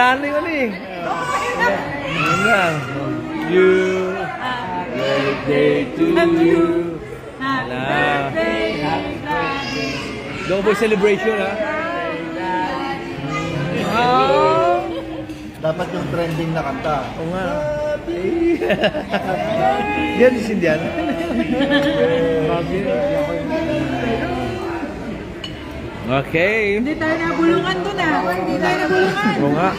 Wala na yun eh. You. Birthday to you. Happy birthday. Double celebration ha. Dapat yung trending na kanta. Oo nga. Yan si Indian. Okay. Hindi tayo nabulungan doon ah. Hindi tayo nabulungan. Oo nga.